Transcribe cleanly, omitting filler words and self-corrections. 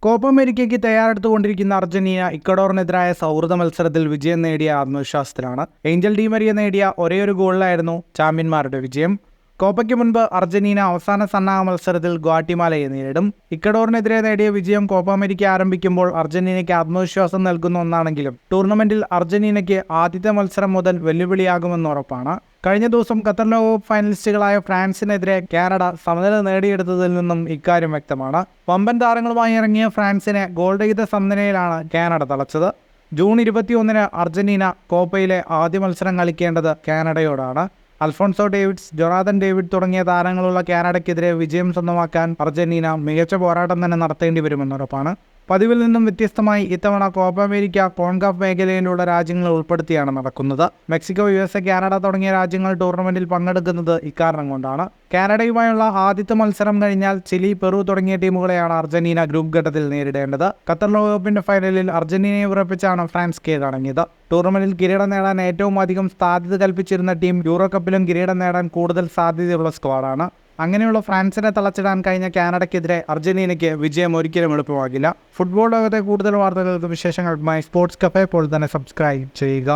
Copa അമേരിക്കയ്ക്ക് തയ്യാറെടുത്തുകൊണ്ടിരിക്കുന്ന Argentina ഇക്വഡോറിനെതിരായ സൗഹൃദ മത്സരത്തിൽ വിജയം നേടിയ ആത്മവിശ്വാസത്തിലാണ്. ഏഞ്ചൽ ഡി മരിയ നേടിയ ഒരേയൊരു ഗോളിലായിരുന്നു ചാമ്പ്യന്മാരുടെ വിജയം. കോപ്പയ്ക്ക് മുൻപ് അർജന്റീന അവസാന സന്നാഹ മത്സരത്തിൽ ഗ്വാട്ടിമാലയെ നേരിടും. ഇക്വഡോറിനെതിരെ നേടിയ വിജയം കോപ്പ അമേരിക്ക ആരംഭിക്കുമ്പോൾ അർജന്റീനയ്ക്ക് ആത്മവിശ്വാസം നൽകുന്ന ഒന്നാണെങ്കിലും ടൂർണമെന്റിൽ അർജന്റീനയ്ക്ക് ആദ്യത്തെ മത്സരം മുതൽ വെല്ലുവിളിയാകുമെന്ന് ഉറപ്പാണ്. കഴിഞ്ഞ ദിവസം ഖത്തർ ലോകകപ്പ് ഫൈനലിസ്റ്റുകളായ ഫ്രാൻസിനെതിരെ കാനഡ സമനില നേടിയെടുത്തതിൽ നിന്നും ഇക്കാര്യം വ്യക്തമാണ്. വമ്പൻ താരങ്ങളുമായി ഇറങ്ങിയ ഫ്രാൻസിനെ ഗോൾരഹിത സമനിലയിലാണ് കാനഡ തളച്ചത്. ജൂൺ 21 അർജന്റീന കോപ്പയിലെ ആദ്യ മത്സരം കളിക്കേണ്ടത് കാനഡയോടാണ്. അൽഫോൺസോ ഡേവിഡ്സ്, ജൊനാഥൻ ഡേവിഡ് തുടങ്ങിയ താരങ്ങളുള്ള കാനഡയ്ക്കെതിരെ വിജയം സ്വന്തമാക്കാൻ അർജന്റീന മികച്ച പോരാട്ടം തന്നെ നടത്തേണ്ടി വരുമെന്നുറപ്പാണ്. പതിവിൽ നിന്നും വ്യത്യസ്തമായി ഇത്തവണ കോപ്പ അമേരിക്ക കോൺകാഫ് മേഖലയിലുള്ള രാജ്യങ്ങൾ ഉൾപ്പെടുത്തിയാണ് നടക്കുന്നത്. മെക്സിക്കോ, USA, കാനഡ തുടങ്ങിയ രാജ്യങ്ങൾ ടൂർണമെന്റിൽ പങ്കെടുക്കുന്നത് ഇക്കാരണം കൊണ്ടാണ്. കാനഡയുമായുള്ള ആദ്യത്തെ മത്സരം കഴിഞ്ഞാൽ ചിലി, പെറു തുടങ്ങിയ ടീമുകളെയാണ് അർജന്റീന ഗ്രൂപ്പ് ഘട്ടത്തിൽ നേരിടേണ്ടത്. ഖത്തർ ലോകകപ്പിന്റെ ഫൈനലിൽ അർജന്റീനയെ ഉറപ്പിച്ചാണ് ഫ്രാൻസ് കീഴടങ്ങിയത്. ടൂർണമെന്റിൽ കിരീടം നേടാൻ ഏറ്റവും അധികം സാധ്യത കൽപ്പിച്ചിരുന്ന ടീം യൂറോ കപ്പിലും കിരീടം നേടാൻ കൂടുതൽ സാധ്യതയുള്ള സ്ക്വാഡാണ്. അങ്ങനെയുള്ള ഫ്രാൻസിനെ തളച്ചിടാൻ കഴിഞ്ഞ കാനഡയ്ക്കെതിരെ അർജന്റീനയ്ക്ക് വിജയം ഒരിക്കലും എളുപ്പമാകില്ല. ഫുട്ബോൾ ലോകത്തെ കൂടുതൽ വാർത്തകൾക്കും വിശേഷങ്ങൾക്കുമായി സ്പോർട്സ് കഫേ ഇപ്പോൾ തന്നെ സബ്സ്ക്രൈബ് ചെയ്യുക.